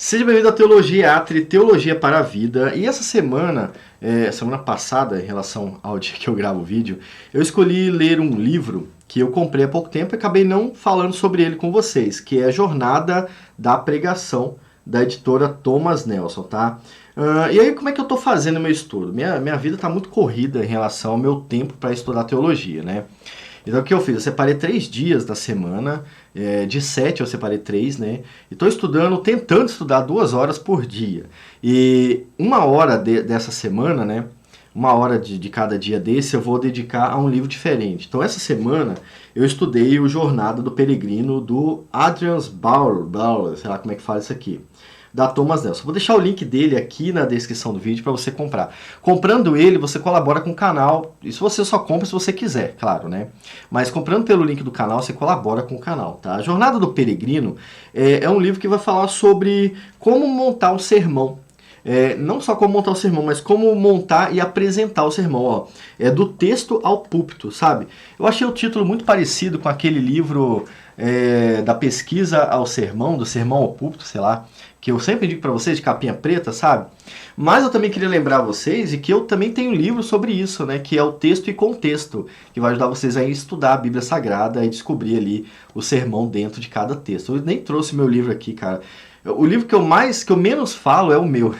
Seja bem-vindo à Teologia Atri, Teologia para a Vida. E essa semana, semana passada, em relação ao dia que eu gravo o vídeo, eu escolhi ler um livro que eu comprei há pouco tempo e acabei não falando sobre ele com vocês, que é Jornada da Pregação, da editora Thomas Nelson, tá? E aí, como é que eu estou fazendo o meu estudo? Minha vida está muito corrida em relação ao meu tempo para estudar teologia, né? Então o que eu fiz? Eu separei 3 dias da semana, de 7 eu separei 3, né? E estou estudando, tentando estudar 2 horas por dia. E 1 hora dessa semana, né? 1 hora de cada dia desse eu vou dedicar a um livro diferente. Então essa semana eu estudei o Jornada do Peregrino do Adrian Bauer, sei lá como é que fala isso aqui, da Thomas Nelson. Vou deixar o link dele aqui na descrição do vídeo para você comprar. Comprando ele, você colabora com o canal. Isso você só compra se você quiser, claro, né? Mas comprando pelo link do canal, você colabora com o canal, tá? A Jornada do Peregrino é um livro que vai falar sobre como montar um sermão. Não só como montar o sermão, mas como montar e apresentar o sermão, ó. É do texto ao púlpito, sabe? Eu achei o título muito parecido com aquele livro da pesquisa ao sermão, do sermão ao púlpito, sei lá, que eu sempre digo para vocês, de capinha preta, sabe? Mas eu também queria lembrar vocês de que eu também tenho um livro sobre isso, né? Que é o Texto e Contexto, que vai ajudar vocês a estudar a Bíblia Sagrada e descobrir ali o sermão dentro de cada texto. Eu nem trouxe meu livro aqui, cara. O livro que eu menos falo é o meu.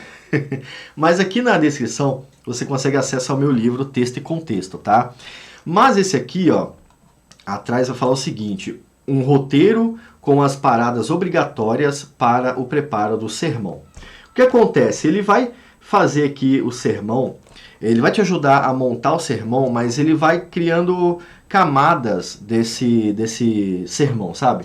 Mas aqui na descrição você consegue acesso ao meu livro Texto e Contexto, tá? Mas esse aqui, ó, atrás vai falar o seguinte: um roteiro com as paradas obrigatórias para o preparo do sermão. O que acontece? Ele vai fazer aqui o sermão, ele vai te ajudar a montar o sermão, mas ele vai criando camadas desse sermão, sabe?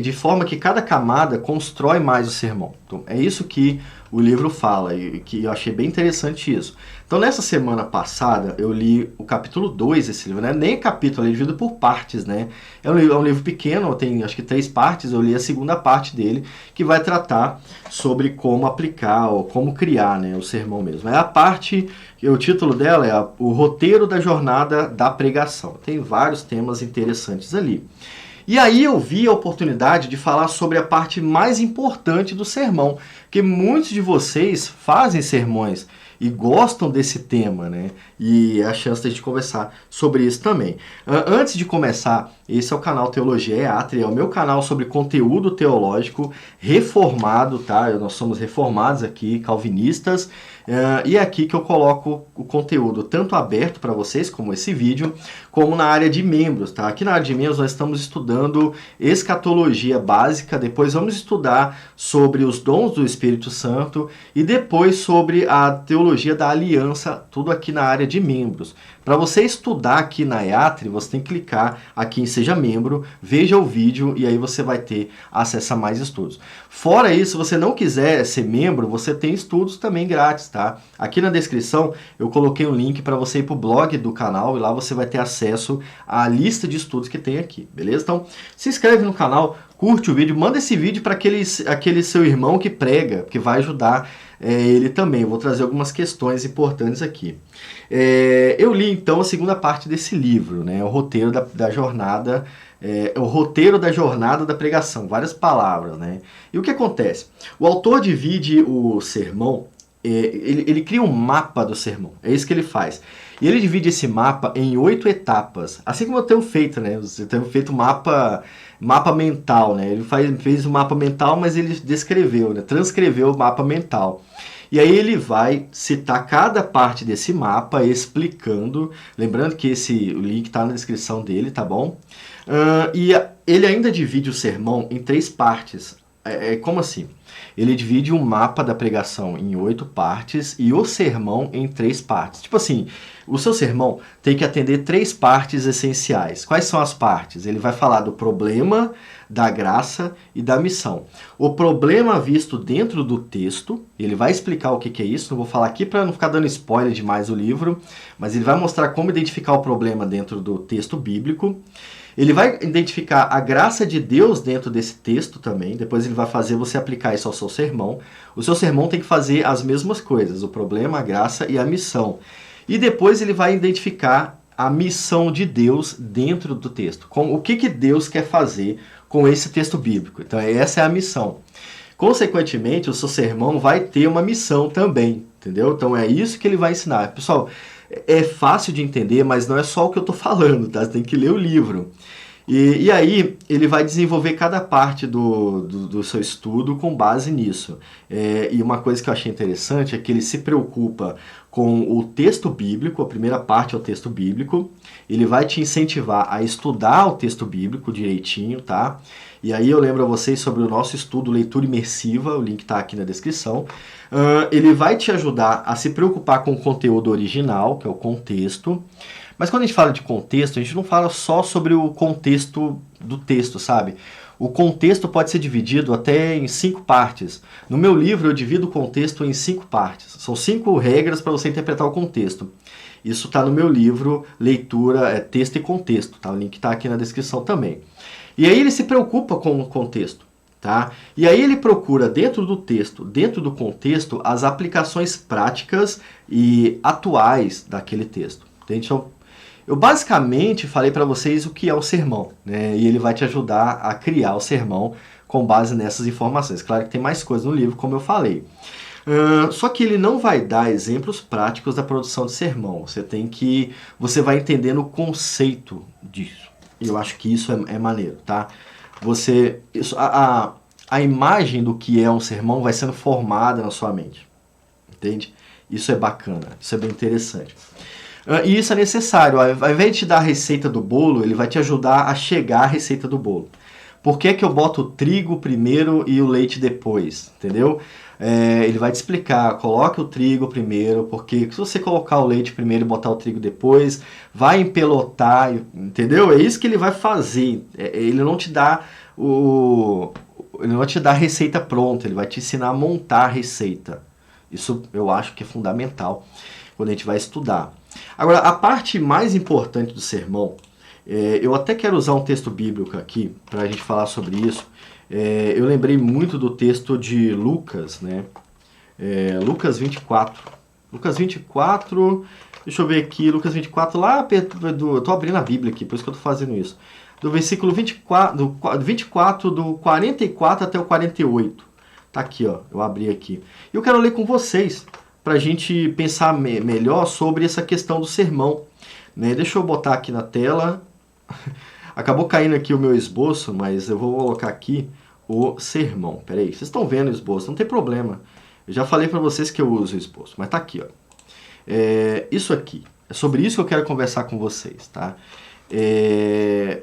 De forma que cada camada constrói mais o sermão. Então, é isso que o livro fala, e que eu achei bem interessante isso. Então, nessa semana passada, eu li o capítulo 2 desse livro, né? Nem capítulo, é dividido por partes, né? É um livro pequeno, tem acho que 3 partes, eu li a segunda parte dele, que vai tratar sobre como aplicar, ou como criar, né, o sermão mesmo. É a parte, o título dela é o roteiro da jornada da pregação. Tem vários temas interessantes ali. E aí eu vi a oportunidade de falar sobre a parte mais importante do sermão, que muitos de vocês fazem sermões e gostam desse tema, né? E é a chance de a gente conversar sobre isso também. Antes de começar, esse é o canal Teologia Atri, é o meu canal sobre conteúdo teológico reformado, tá? Nós somos reformados aqui, calvinistas, e é aqui que eu coloco o conteúdo tanto aberto para vocês, como esse vídeo, como na área de membros, tá? Aqui na área de membros nós estamos estudando escatologia básica, depois vamos estudar sobre os dons do Espírito Santo e depois sobre a teologia da aliança, tudo aqui na área de membros. Para você estudar aqui na EATRI, você tem que clicar aqui em Seja Membro, veja o vídeo e aí você vai ter acesso a mais estudos. Fora isso, se você não quiser ser membro, você tem estudos também grátis, tá? Aqui na descrição eu coloquei um link para você ir para o blog do canal e lá você vai ter acesso à lista de estudos que tem aqui, beleza? Então, se inscreve no canal, curte o vídeo, manda esse vídeo para aquele seu irmão que prega, que vai ajudar ele também. Eu vou trazer algumas questões importantes aqui. Eu li então a segunda parte desse livro, né? O roteiro da jornada, o roteiro da jornada da pregação, várias palavras, né? E o que acontece? O autor divide o sermão, ele cria um mapa do sermão, é isso que ele faz. E ele divide esse mapa em 8 etapas, assim como eu tenho feito, né? Eu tenho feito mapa mental, né? Ele fez o mapa mental, mas ele descreveu, né? Transcreveu o mapa mental. E aí ele vai citar cada parte desse mapa, explicando, lembrando que o link está na descrição dele, tá bom? E ele ainda divide o sermão em 3 partes. Como assim? Ele divide um mapa da pregação em 8 partes e o sermão em 3 partes. Tipo assim, o seu sermão tem que atender 3 partes essenciais. Quais são as partes? Ele vai falar do problema, da graça e da missão. O problema visto dentro do texto, ele vai explicar o que é isso, não vou falar aqui para não ficar dando spoiler demais do livro, mas ele vai mostrar como identificar o problema dentro do texto bíblico. Ele vai identificar a graça de Deus dentro desse texto também, depois ele vai fazer você aplicar isso ao seu sermão. O seu sermão tem que fazer as mesmas coisas, o problema, a graça e a missão. E depois ele vai identificar a missão de Deus dentro do texto. O que Deus quer fazer com esse texto bíblico. Então essa é a missão. Consequentemente, o seu sermão vai ter uma missão também, entendeu? Então é isso que ele vai ensinar. Pessoal, é fácil de entender, mas não é só o que eu estou falando, tá? Você tem que ler o livro. E aí ele vai desenvolver cada parte do seu estudo com base nisso. E uma coisa que eu achei interessante é que ele se preocupa com o texto bíblico, a primeira parte é o texto bíblico, ele vai te incentivar a estudar o texto bíblico direitinho, tá? E aí eu lembro a vocês sobre o nosso estudo Leitura Imersiva, o link está aqui na descrição. Ele vai te ajudar a se preocupar com o conteúdo original, que é o contexto. Mas quando a gente fala de contexto, a gente não fala só sobre o contexto do texto, sabe? O contexto pode ser dividido até em 5 partes. No meu livro, eu divido o contexto em 5 partes. São 5 regras para você interpretar o contexto. Isso está no meu livro, Leitura, Texto e Contexto. Tá? O link está aqui na descrição também. E aí ele se preocupa com o contexto. Tá? E aí ele procura dentro do texto, dentro do contexto, as aplicações práticas e atuais daquele texto. Entende? Então, eu basicamente falei para vocês o que é o sermão, né? E ele vai te ajudar a criar o sermão com base nessas informações. Claro que tem mais coisas no livro, como eu falei. Só que ele não vai dar exemplos práticos da produção de sermão. Você vai entendendo o conceito disso. E eu acho que isso é maneiro, tá? A imagem do que é um sermão vai sendo formada na sua mente, entende? Isso é bacana, isso é bem interessante. E isso é necessário. Ao invés de te dar a receita do bolo, ele vai te ajudar a chegar à receita do bolo. Por que que eu boto o trigo primeiro e o leite depois? Entendeu? Ele vai te explicar, coloque o trigo primeiro, porque se você colocar o leite primeiro e botar o trigo depois, vai empelotar, entendeu? É isso que ele vai fazer. Ele não te dá a receita pronta, ele vai te ensinar a montar a receita. Isso eu acho que é fundamental quando a gente vai estudar. Agora, a parte mais importante do sermão, eu até quero usar um texto bíblico aqui para a gente falar sobre isso. Eu lembrei muito do texto de Lucas, né? Lucas 24. Lucas 24, deixa eu ver aqui, Lucas 24, lá perto eu tô abrindo a Bíblia aqui, por isso que eu tô fazendo isso. Do versículo 24, do 44 até o 48. Tá aqui, ó, eu abri aqui. E eu quero ler com vocês, para a gente pensar melhor sobre essa questão do sermão. Né? Deixa eu botar aqui na tela. Acabou caindo aqui o meu esboço, mas eu vou colocar aqui o sermão. Peraí, vocês estão vendo o esboço, não tem problema. Eu já falei para vocês que eu uso o esboço, mas tá aqui, ó. Isso aqui, é sobre isso que eu quero conversar com vocês, tá?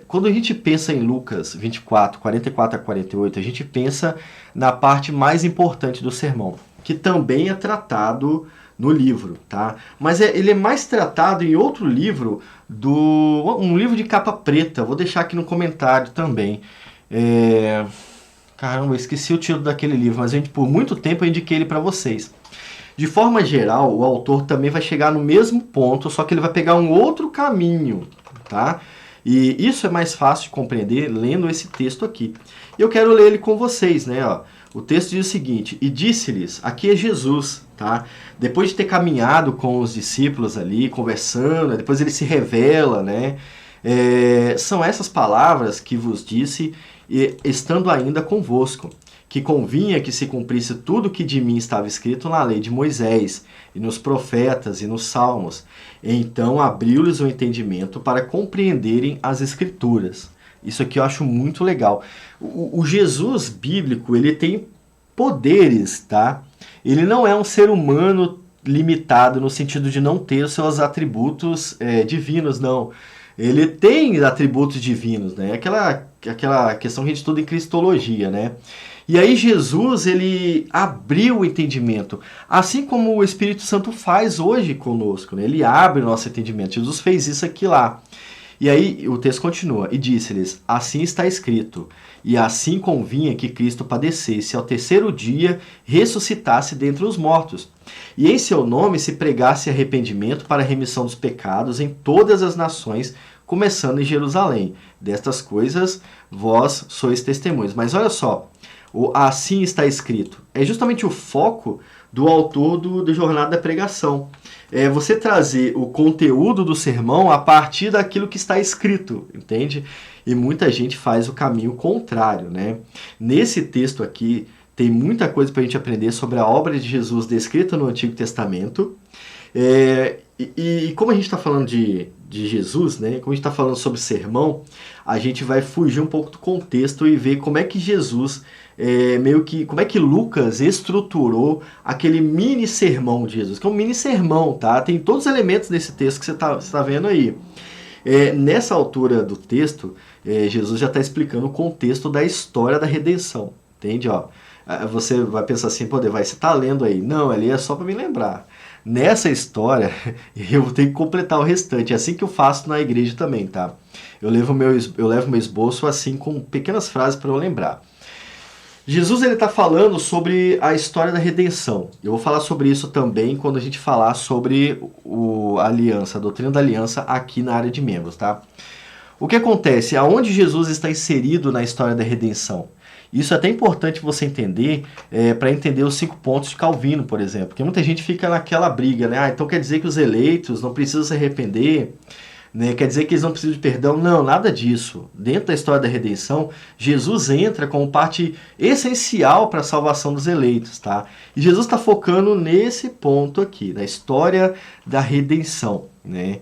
Quando a gente pensa em Lucas 24, 44 a 48, a gente pensa na parte mais importante do sermão, que também é tratado no livro, tá? Mas ele é mais tratado em outro livro, um livro de capa preta. Vou deixar aqui no comentário também. Caramba, eu esqueci o título daquele livro, mas por muito tempo eu indiquei ele para vocês. De forma geral, o autor também vai chegar no mesmo ponto, só que ele vai pegar um outro caminho, tá? E isso é mais fácil de compreender lendo esse texto aqui. E eu quero ler ele com vocês, né? Ó. O texto diz o seguinte: e disse-lhes, aqui é Jesus, tá? Depois de ter caminhado com os discípulos ali, conversando, depois ele se revela, né? São essas palavras que vos disse, estando ainda convosco, que convinha que se cumprisse tudo que de mim estava escrito na lei de Moisés, e nos profetas, e nos salmos. Então abriu-lhes o entendimento para compreenderem as Escrituras. Isso aqui eu acho muito legal. O Jesus bíblico, ele tem poderes, tá? Ele não é um ser humano limitado no sentido de não ter os seus atributos divinos, não. Ele tem atributos divinos, né? Aquela questão que a gente estuda em cristologia, né? E aí Jesus, ele abriu o entendimento, assim como o Espírito Santo faz hoje conosco, né? Ele abre o nosso entendimento. Jesus fez isso aqui lá. E aí o texto continua, e disse-lhes, assim está escrito, e assim convinha que Cristo padecesse, ao terceiro dia ressuscitasse dentre os mortos, e em seu nome se pregasse arrependimento para a remissão dos pecados em todas as nações, começando em Jerusalém. Destas coisas vós sois testemunhas. Mas olha só, o assim está escrito, é justamente o foco do autor do Jornada da Pregação. Você trazer o conteúdo do sermão a partir daquilo que está escrito, entende? E muita gente faz o caminho contrário, né? Nesse texto aqui, tem muita coisa para a gente aprender sobre a obra de Jesus descrita no Antigo Testamento. E como a gente está falando de Jesus, né? Como a gente está falando sobre sermão, a gente vai fugir um pouco do contexto e ver como é que Jesus, como é que Lucas estruturou aquele mini sermão de Jesus, que é um mini sermão, tá? Tem todos os elementos desse texto que você tá vendo aí. Nessa altura do texto, Jesus já está explicando o contexto da história da redenção, entende? Ó, você vai pensar assim, pô, você está lendo aí. Não, ali é só para me lembrar. Nessa história, eu vou ter que completar o restante. É assim que eu faço na igreja também, tá? Eu levo meu esboço assim com pequenas frases para eu lembrar. Jesus ele está falando sobre a história da redenção. Eu vou falar sobre isso também quando a gente falar sobre a aliança, a doutrina da aliança aqui na área de membros, tá? O que acontece? Aonde Jesus está inserido na história da redenção? Isso é até importante você entender para entender os 5 pontos de Calvino, por exemplo. Porque muita gente fica naquela briga, né? Então quer dizer que os eleitos não precisam se arrepender, né? Quer dizer que eles não precisam de perdão? Não, nada disso. Dentro da história da redenção, Jesus entra como parte essencial para a salvação dos eleitos, tá? E Jesus está focando nesse ponto aqui, na história da redenção, né?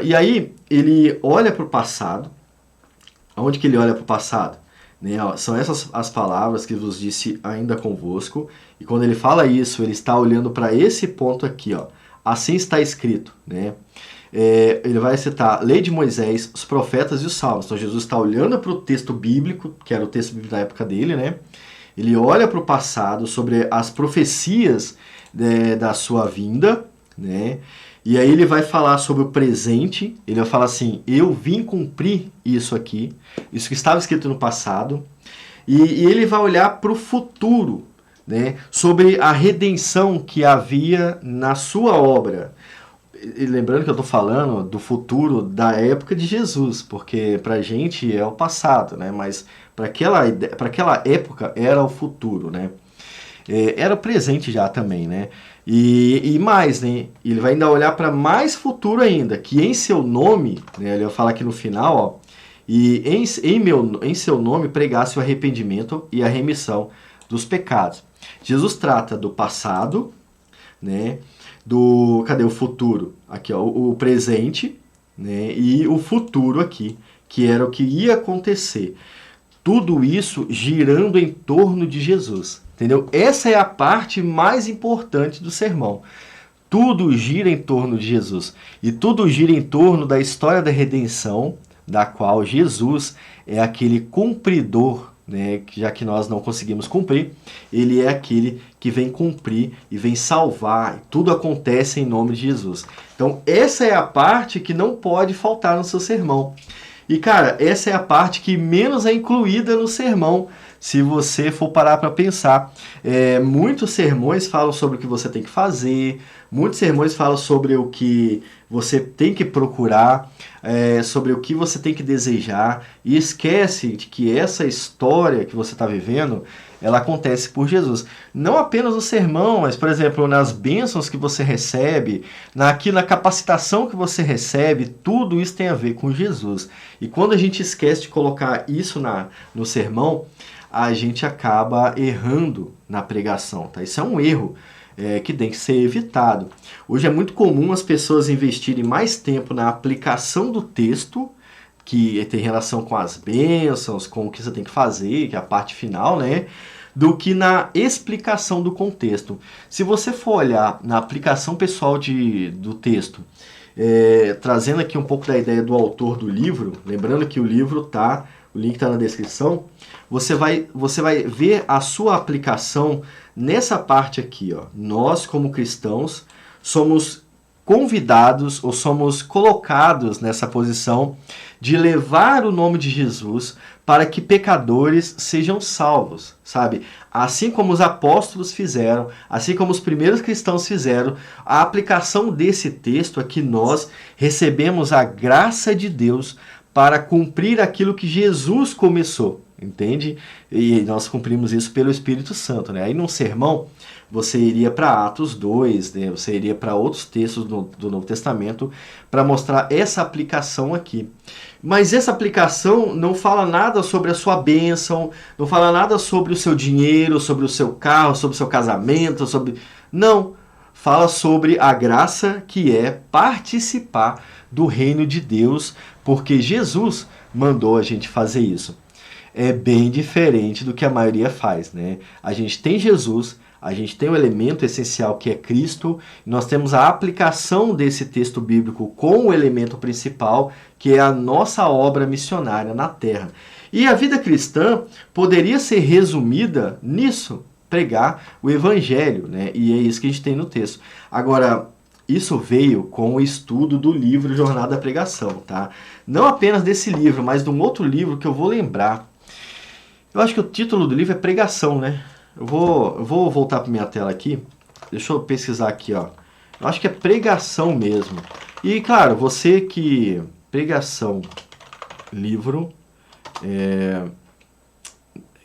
E aí ele olha para o passado. Aonde que ele olha para o passado? São essas as palavras que vos disse ainda convosco. E quando ele fala isso, ele está olhando para esse ponto aqui, ó. Assim está escrito, né? Ele vai citar a lei de Moisés, os profetas e os salmos. Então Jesus está olhando para o texto bíblico, que era o texto bíblico da época dele, né? Ele olha para o passado, sobre as profecias da sua vinda, né? E aí ele vai falar sobre o presente, ele vai falar assim, eu vim cumprir isso aqui, isso que estava escrito no passado, e ele vai olhar para o futuro, né, sobre a redenção que havia na sua obra. E lembrando que eu estou falando do futuro da época de Jesus, porque para a gente é o passado, né, mas para aquela época era o futuro, né. Era o presente já também, né? E mais, né? Ele vai ainda olhar para mais futuro ainda, que em seu nome, né? Ele vai falar aqui no final, ó, e em seu nome pregasse o arrependimento e a remissão dos pecados. Jesus trata do passado, né? Cadê o futuro? Aqui, ó, o presente, né? E o futuro aqui, que era o que ia acontecer. Tudo isso girando em torno de Jesus. Entendeu? Essa é a parte mais importante do sermão. Tudo gira em torno de Jesus. E tudo gira em torno da história da redenção, da qual Jesus é aquele cumpridor, né? Já que nós não conseguimos cumprir, ele é aquele que vem cumprir e vem salvar. Tudo acontece em nome de Jesus. Então, essa é a parte que não pode faltar no seu sermão. E, cara, essa é a parte que menos é incluída no sermão, se você for parar para pensar. Muitos sermões falam sobre o que você tem que fazer, muitos sermões falam sobre o que você tem que procurar, sobre o que você tem que desejar, e esquece de que essa história que você está vivendo, ela acontece por Jesus. Não apenas no sermão, mas, por exemplo, nas bênçãos que você recebe, na capacitação que você recebe, tudo isso tem a ver com Jesus. E quando a gente esquece de colocar isso no sermão, a gente acaba errando na pregação, tá? Isso é um erro que tem que ser evitado. Hoje é muito comum as pessoas investirem mais tempo na aplicação do texto, que tem relação com as bênçãos, com o que você tem que fazer, que é a parte final, né? Do que na explicação do contexto. Se você for olhar na aplicação pessoal do texto, trazendo aqui um pouco da ideia do autor do livro, lembrando que o livro o link está na descrição, você vai ver a sua aplicação nessa parte aqui, ó. Nós, como cristãos, somos convidados ou somos colocados nessa posição de levar o nome de Jesus para que pecadores sejam salvos, sabe? Assim como os apóstolos fizeram, assim como os primeiros cristãos fizeram, a aplicação desse texto é que nós recebemos a graça de Deus para cumprir aquilo que Jesus começou. entende? E nós cumprimos isso pelo Espírito Santo, né? Aí num sermão, você iria para Atos 2, né? Você iria para outros textos do Novo Testamento para mostrar essa aplicação aqui. Mas essa aplicação não fala nada sobre a sua bênção, não fala nada sobre o seu dinheiro, sobre o seu carro, sobre o seu casamento, sobre... Não, fala sobre a graça que é participar do reino de Deus, porque Jesus mandou a gente fazer isso. É bem diferente do que a maioria faz, né? A gente tem Jesus, a gente tem o elemento essencial que é Cristo, e nós temos a aplicação desse texto bíblico com o elemento principal, que é a nossa obra missionária na Terra. E a vida cristã poderia ser resumida nisso, pregar o Evangelho, né? E é isso que a gente tem no texto. Agora, isso veio com o estudo do livro Jornada da Pregação, tá? Não apenas desse livro, mas de um outro livro que eu vou lembrar. Eu acho que o título do livro é Pregação, né? Eu vou voltar para minha tela aqui. Deixa eu pesquisar aqui, ó. Eu acho que é Pregação mesmo. E, claro, você que... Pregação, livro...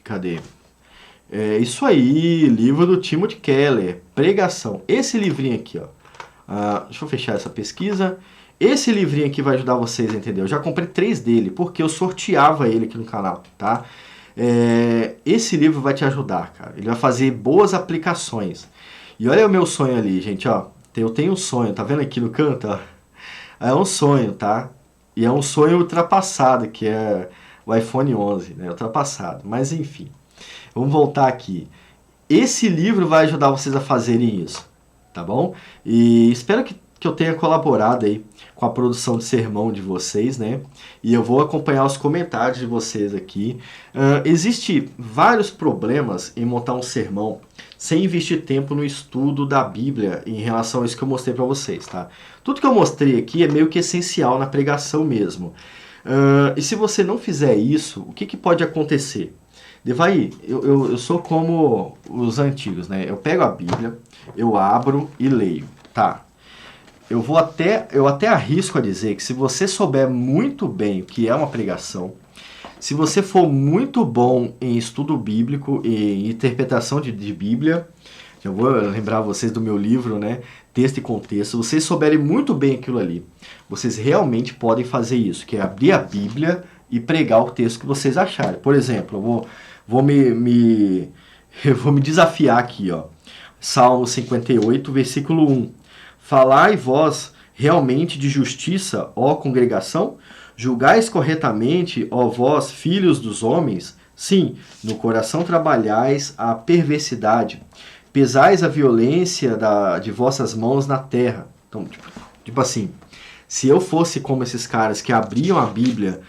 Cadê? É isso aí, livro do Timothy Keller, Pregação. Esse livrinho aqui, ó. Deixa eu fechar essa pesquisa. Esse livrinho aqui vai ajudar vocês a entender. Eu já comprei 3 dele, porque eu sorteava ele aqui no canal, tá? Esse livro vai te ajudar, cara. Ele vai fazer boas aplicações. E olha o meu sonho ali, gente, ó. Eu tenho um sonho, tá vendo aqui no canto, ó? É um sonho, tá? E é um sonho ultrapassado, que é o iPhone 11, né? Ultrapassado. Mas enfim, vamos voltar aqui. Esse livro vai ajudar vocês a fazerem isso, tá bom? E espero que eu tenha colaborado aí com a produção de sermão de vocês, né? E eu vou acompanhar os comentários de vocês aqui. Existe vários problemas em montar um sermão sem investir tempo no estudo da Bíblia em relação a isso que eu mostrei para vocês, tá? Tudo que eu mostrei aqui é meio que essencial na pregação mesmo. E se você não fizer isso, o que pode acontecer? Devaí, eu sou como os antigos, né? Eu pego a Bíblia, eu abro e leio, tá? Eu até arrisco a dizer que se você souber muito bem o que é uma pregação, se você for muito bom em estudo bíblico e interpretação de Bíblia, eu vou lembrar vocês do meu livro, né? Texto e Contexto. Se vocês souberem muito bem aquilo ali, vocês realmente podem fazer isso, que é abrir a Bíblia e pregar o texto que vocês acharem. Por exemplo, eu vou me desafiar aqui, ó. Salmo 58, versículo 1. Falai vós realmente de justiça, ó congregação? Julgais corretamente, ó vós, filhos dos homens? Sim, no coração trabalhais a perversidade. Pesais a violência de vossas mãos na terra. Então, tipo assim, se eu fosse como esses caras que abriam a Bíblia,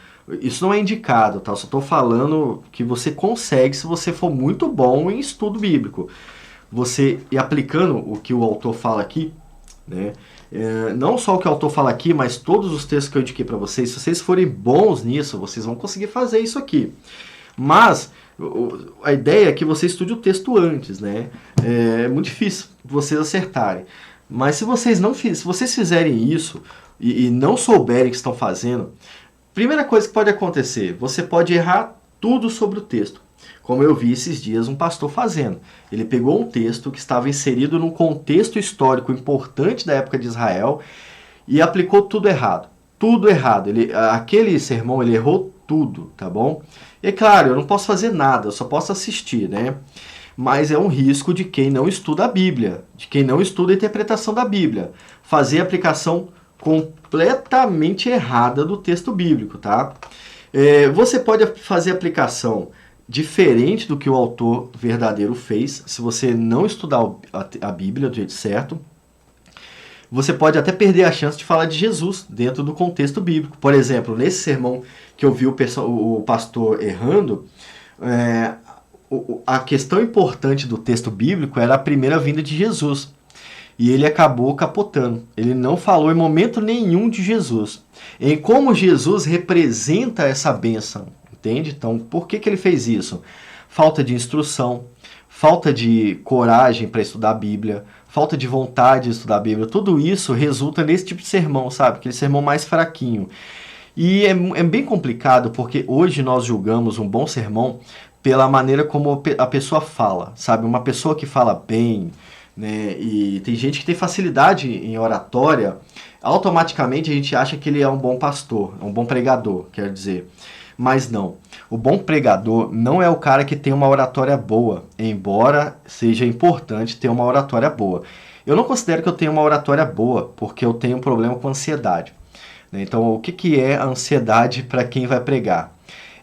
isso não é indicado, tá? Eu só estou falando que você consegue se você for muito bom em estudo bíblico. E aplicando o que o autor fala aqui, né? Não só o que o autor fala aqui, mas todos os textos que eu indiquei para vocês, se vocês forem bons nisso, vocês vão conseguir fazer isso aqui. Mas a ideia é que você estude o texto antes, né? É muito difícil vocês acertarem. Mas se vocês fizerem isso e não souberem o que estão fazendo, primeira coisa que pode acontecer, você pode errar tudo sobre o texto. Como eu vi esses dias um pastor fazendo. Ele pegou um texto que estava inserido num contexto histórico importante da época de Israel e aplicou tudo errado. Tudo errado. Aquele sermão, ele errou tudo, tá bom? E claro, eu não posso fazer nada, eu só posso assistir, né? Mas é um risco de quem não estuda a Bíblia, de quem não estuda a interpretação da Bíblia. Fazer a aplicação completamente errada do texto bíblico, tá? Você pode fazer a aplicação diferente do que o autor verdadeiro fez, se você não estudar a Bíblia do jeito certo. Você pode até perder a chance de falar de Jesus dentro do contexto bíblico. Por exemplo, nesse sermão que eu vi o pastor errando, a questão importante do texto bíblico era a primeira vinda de Jesus. E ele acabou capotando. Ele não falou em momento nenhum de Jesus. Em como Jesus representa essa bênção. Entende? Então, por que ele fez isso? Falta de instrução, falta de coragem para estudar a Bíblia, falta de vontade de estudar a Bíblia. Tudo isso resulta nesse tipo de sermão, sabe? Aquele sermão mais fraquinho. E é bem complicado porque hoje nós julgamos um bom sermão pela maneira como a pessoa fala, sabe? Uma pessoa que fala bem, né? E tem gente que tem facilidade em oratória, automaticamente a gente acha que ele é um bom pastor, um bom pregador, quer dizer. Mas não. O bom pregador não é o cara que tem uma oratória boa, embora seja importante ter uma oratória boa. Eu não considero que eu tenho uma oratória boa, porque eu tenho um problema com ansiedade. Então, o que é a ansiedade para quem vai pregar?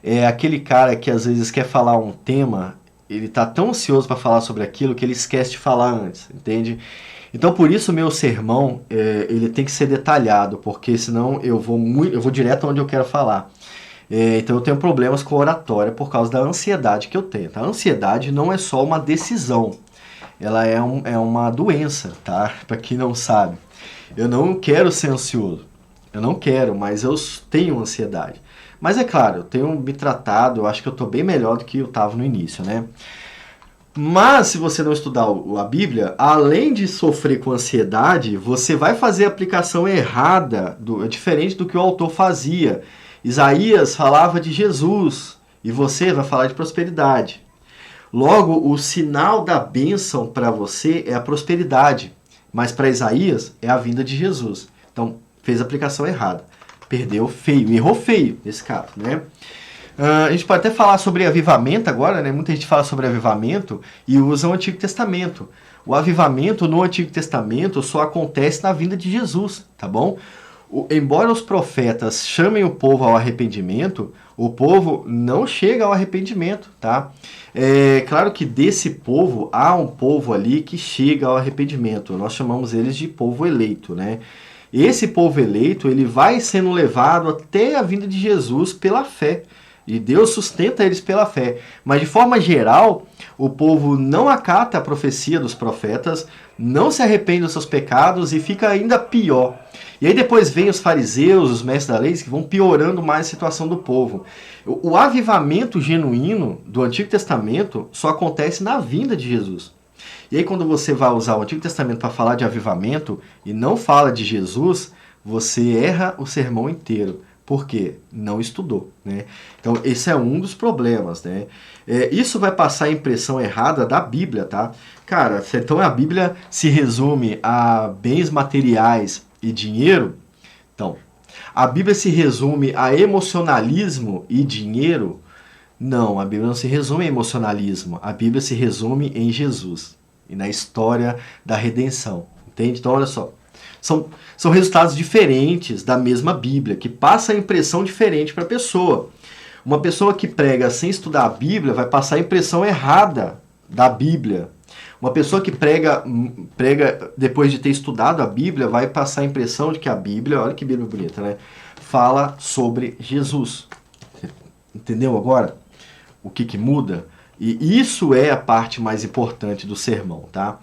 É aquele cara que às vezes quer falar um tema, ele está tão ansioso para falar sobre aquilo que ele esquece de falar antes, entende? Então, por isso, meu sermão ele tem que ser detalhado, porque senão eu vou direto onde eu quero falar. Então, eu tenho problemas com oratória por causa da ansiedade que eu tenho. Tá? A ansiedade não é só uma decisão, ela é uma doença, tá? Para quem não sabe. Eu não quero ser ansioso. Eu não quero, mas eu tenho ansiedade. Mas é claro, eu tenho me tratado, eu acho que eu estou bem melhor do que eu estava no início, né? Mas se você não estudar a Bíblia, além de sofrer com ansiedade, você vai fazer a aplicação errada, diferente do que o autor fazia. Isaías falava de Jesus e você vai falar de prosperidade. Logo, o sinal da bênção para você é a prosperidade, mas para Isaías é a vinda de Jesus. Então, fez a aplicação errada. Perdeu feio, errou feio nesse caso, né? A gente pode até falar sobre avivamento agora, né? Muita gente fala sobre avivamento e usa o Antigo Testamento. O avivamento no Antigo Testamento só acontece na vinda de Jesus, tá bom? Embora os profetas chamem o povo ao arrependimento, o povo não chega ao arrependimento, tá? É claro que desse povo, há um povo ali que chega ao arrependimento. Nós chamamos eles de povo eleito, né? Esse povo eleito, ele vai sendo levado até a vinda de Jesus pela fé. E Deus sustenta eles pela fé. Mas de forma geral, o povo não acata a profecia dos profetas, não se arrepende dos seus pecados e fica ainda pior. E aí depois vem os fariseus, os mestres da lei, que vão piorando mais a situação do povo. O avivamento genuíno do Antigo Testamento só acontece na vinda de Jesus. E aí quando você vai usar o Antigo Testamento para falar de avivamento e não fala de Jesus, você erra o sermão inteiro. Por quê? Não estudou, né? Então esse é um dos problemas, né? Isso vai passar a impressão errada da Bíblia, tá? Cara, então a Bíblia se resume a bens materiais e dinheiro? Então, a Bíblia se resume a emocionalismo e dinheiro? Não, a Bíblia não se resume a emocionalismo. A Bíblia se resume em Jesus e na história da redenção, entende? Então, olha só, são resultados diferentes da mesma Bíblia, que passa a impressão diferente para a pessoa. Uma pessoa que prega sem estudar a Bíblia vai passar a impressão errada da Bíblia. Uma pessoa que prega depois de ter estudado a Bíblia vai passar a impressão de que a Bíblia, olha que Bíblia bonita, né? Fala sobre Jesus. Entendeu agora o que muda? E isso é a parte mais importante do sermão, tá?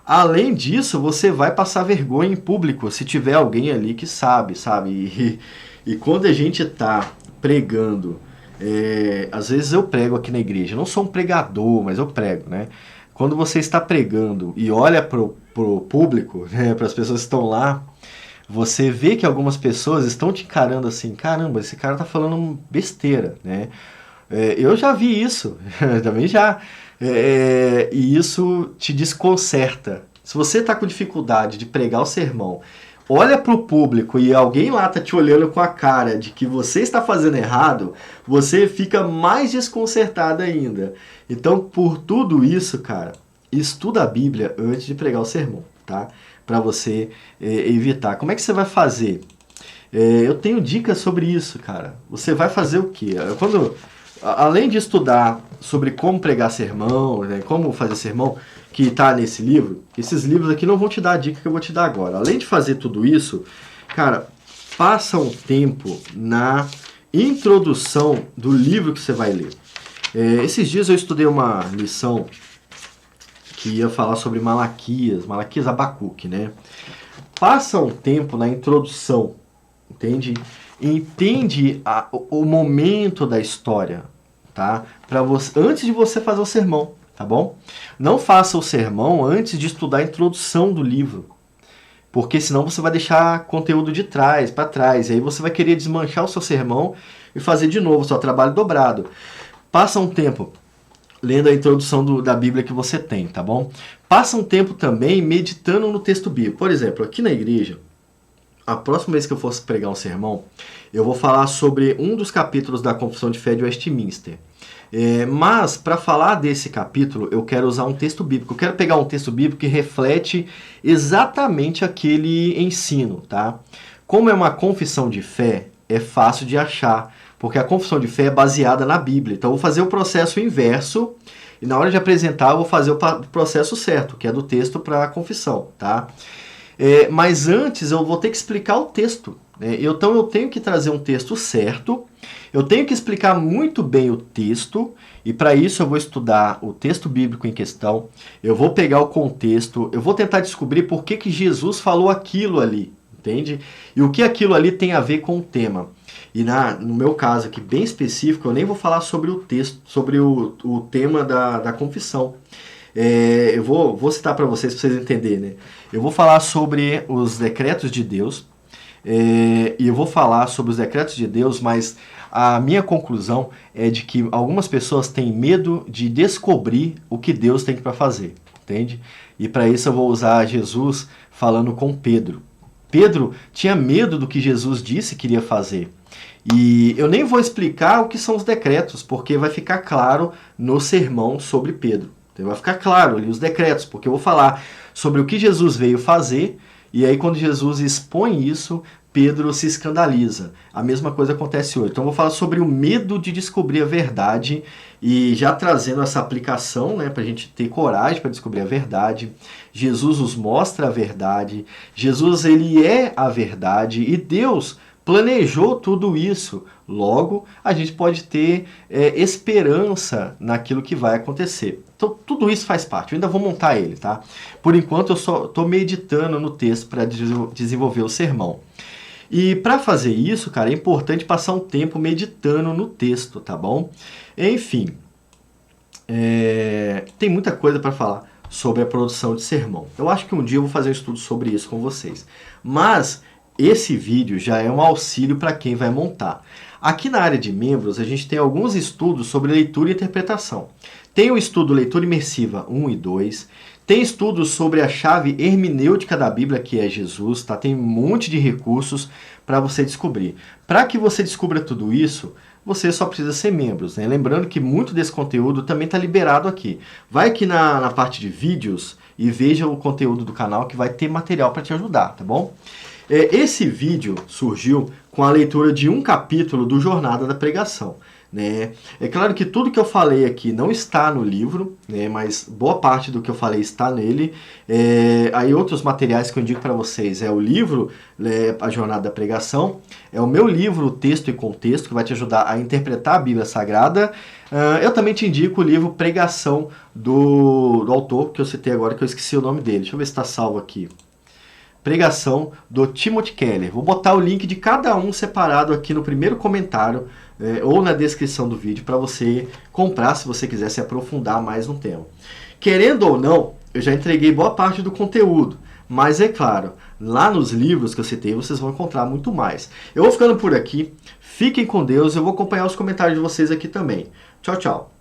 Além disso, você vai passar vergonha em público se tiver alguém ali que sabe? E quando a gente está pregando, às vezes eu prego aqui na igreja, eu não sou um pregador, mas eu prego, né? Quando você está pregando e olha pro público, né, para as pessoas que estão lá, você vê que algumas pessoas estão te encarando assim, caramba, esse cara tá falando besteira, né? Eu já vi isso, também já. E isso te desconcerta. Se você está com dificuldade de pregar o sermão, olha para o público e alguém lá está te olhando com a cara de que você está fazendo errado, você fica mais desconcertado ainda. Então, por tudo isso, cara, estuda a Bíblia antes de pregar o sermão, tá? Para você evitar. Como é que você vai fazer? Eu tenho dicas sobre isso, cara. Você vai fazer o quê? Além de estudar sobre como pregar sermão, né, como fazer sermão, que está nesse livro, esses livros aqui não vão te dar a dica que eu vou te dar agora. Além de fazer tudo isso, cara, passa um tempo na introdução do livro que você vai ler. Esses dias eu estudei uma lição que ia falar sobre Malaquias, Abacuque, né? Passa um tempo na introdução, entende? Entende o momento da história, tá? Antes de você fazer o sermão, tá bom? Não faça o sermão antes de estudar a introdução do livro. porque senão você vai deixar conteúdo de trás, para trás, e aí você vai querer desmanchar o seu sermão e fazer de novo o seu trabalho dobrado. Passa um tempo lendo a introdução da Bíblia que você tem, tá bom? Passa um tempo também meditando no texto bíblico. Por exemplo, aqui na igreja, a próxima vez que eu fosse pregar um sermão, eu vou falar sobre um dos capítulos da Confissão de Fé de Westminster. Mas, para falar desse capítulo, eu quero usar um texto bíblico. Eu quero pegar um texto bíblico que reflete exatamente aquele ensino, tá? Como é uma confissão de fé, é fácil de achar, porque a confissão de fé é baseada na Bíblia. Então, eu vou fazer o processo inverso, e na hora de apresentar, eu vou fazer o processo certo, que é do texto para a confissão, tá? Mas antes, eu vou ter que explicar o texto. Então, eu tenho que trazer um texto certo, eu tenho que explicar muito bem o texto, e para isso eu vou estudar o texto bíblico em questão, eu vou pegar o contexto, eu vou tentar descobrir por que Jesus falou aquilo ali, entende? E o que aquilo ali tem a ver com o tema. E no meu caso aqui, bem específico, eu nem vou falar sobre o texto, sobre o tema da confissão. Eu vou citar para vocês entenderem, né? Eu vou falar sobre os decretos de Deus, e eu vou falar sobre os decretos de Deus, mas a minha conclusão é de que algumas pessoas têm medo de descobrir o que Deus tem para fazer, entende? E para isso eu vou usar Jesus falando com Pedro. Pedro tinha medo do que Jesus disse que iria fazer. E eu nem vou explicar o que são os decretos, porque vai ficar claro no sermão sobre Pedro. Então vai ficar claro ali os decretos, porque eu vou falar sobre o que Jesus veio fazer, e aí quando Jesus expõe isso, Pedro se escandaliza. A mesma coisa acontece hoje. Então eu vou falar sobre o medo de descobrir a verdade, e já trazendo essa aplicação, né, para a gente ter coragem para descobrir a verdade. Jesus nos mostra a verdade, Jesus ele é a verdade, e Deus planejou tudo isso. Logo, a gente pode ter esperança naquilo que vai acontecer. Então, tudo isso faz parte. Eu ainda vou montar ele, tá? Por enquanto, eu só estou meditando no texto para desenvolver o sermão. E para fazer isso, cara, é importante passar um tempo meditando no texto, tá bom? Enfim, tem muita coisa para falar sobre a produção de sermão. Eu acho que um dia eu vou fazer um estudo sobre isso com vocês. Mas esse vídeo já é um auxílio para quem vai montar. Aqui na área de membros, a gente tem alguns estudos sobre leitura e interpretação. Tem o estudo Leitura Imersiva 1 e 2, tem estudos sobre a chave hermenêutica da Bíblia, que é Jesus, tá? Tem um monte de recursos para você descobrir. Para que você descubra tudo isso, você só precisa ser membros, né? Lembrando que muito desse conteúdo também está liberado aqui. Vai aqui na parte de vídeos e veja o conteúdo do canal, que vai ter material para te ajudar, tá bom? Esse vídeo surgiu com a leitura de um capítulo do Jornada da Pregação, né? É claro que tudo que eu falei aqui não está no livro, né? Mas boa parte do que eu falei está nele. Aí outros materiais que eu indico para vocês é o livro, A Jornada da Pregação, é o meu livro Texto e Contexto, que vai te ajudar a interpretar a Bíblia Sagrada. Eu também te indico o livro Pregação do autor, que eu citei agora, que eu esqueci o nome dele. Deixa eu ver se está salvo aqui. Pregação do Timothy Keller. Vou botar o link de cada um separado aqui no primeiro comentário ou na descrição do vídeo para você comprar se você quiser se aprofundar mais no tema. Querendo ou não, eu já entreguei boa parte do conteúdo, mas é claro, lá nos livros que eu citei vocês vão encontrar muito mais. Eu vou ficando por aqui, fiquem com Deus, eu vou acompanhar os comentários de vocês aqui também. Tchau, tchau.